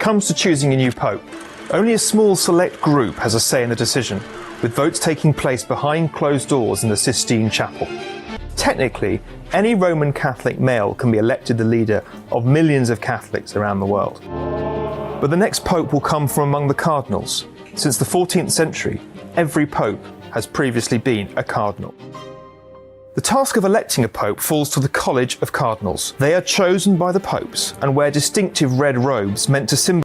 Comes to choosing a new pope, only a small select group has a say in the decision, with votes taking place behind closed doors in the Sistine Chapel. Technically, any Roman Catholic male can be elected the leader of millions of Catholics around the world. But the next pope will come from among the cardinals. Since the 14th century, every pope has previously been a cardinal. The task of electing a pope falls to the College of Cardinals. They are chosen by the popes and wear distinctive red robes meant to symbolize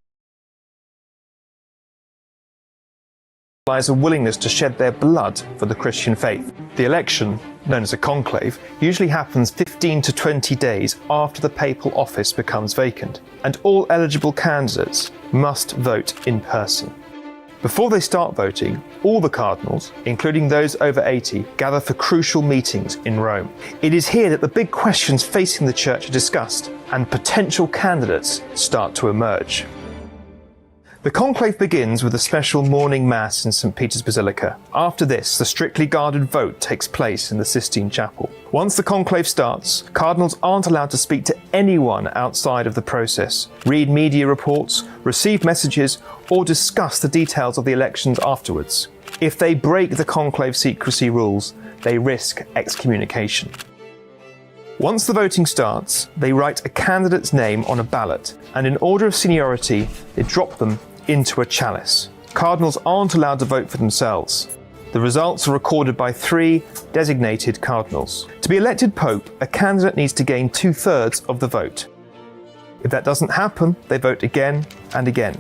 a willingness to shed their blood for the Christian faith. The election, known as a conclave, usually happens 15 to 20 days after the papal office becomes vacant, and all eligible candidates must vote in person. Before they start voting, all the cardinals, including those over 80, gather for crucial meetings in Rome. It is here that the big questions facing the church are discussed and potential candidates start to emerge. The conclave begins with a special morning mass in St. Peter's Basilica. After this, the strictly guarded vote takes place in the Sistine Chapel. Once the conclave starts, cardinals aren't allowed to speak to anyone outside of the process, read media reports, receive messages, or discuss the details of the elections afterwards. If they break the conclave secrecy rules, they risk excommunication. Once the voting starts, they write a candidate's name on a ballot, and in order of seniority, they drop them into a chalice. Cardinals aren't allowed to vote for themselves. The results are recorded by 3 designated cardinals. To be elected pope, a candidate needs to gain 2/3 of the vote. If that doesn't happen, they vote again and again.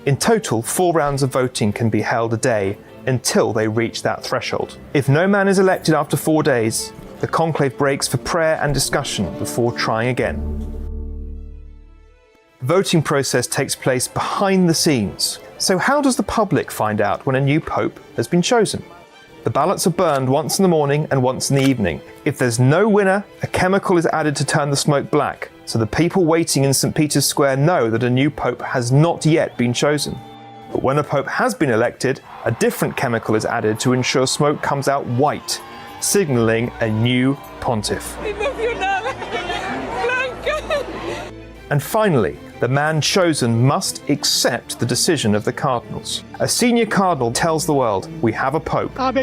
In total, 4 rounds of voting can be held a day until they reach that threshold. If no man is elected after 4 days, the conclave breaks for prayer and discussion before trying again. The voting process takes place behind the scenes. So how does the public find out when a new pope has been chosen? The ballots are burned once in the morning and once in the evening. If there's no winner, a chemical is added to turn the smoke black, so the people waiting in St. Peter's Square know that a new pope has not yet been chosen. But when a pope has been elected, a different chemical is added to ensure smoke comes out white, signalling a new pontiff. And finally, the man chosen must accept the decision of the cardinals. A senior cardinal tells the world, "We have a pope," and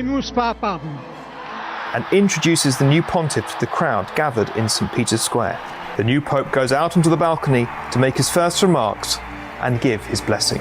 introduces the new pontiff to the crowd gathered in St. Peter's Square. The new pope goes out onto the balcony to make his first remarks and give his blessing.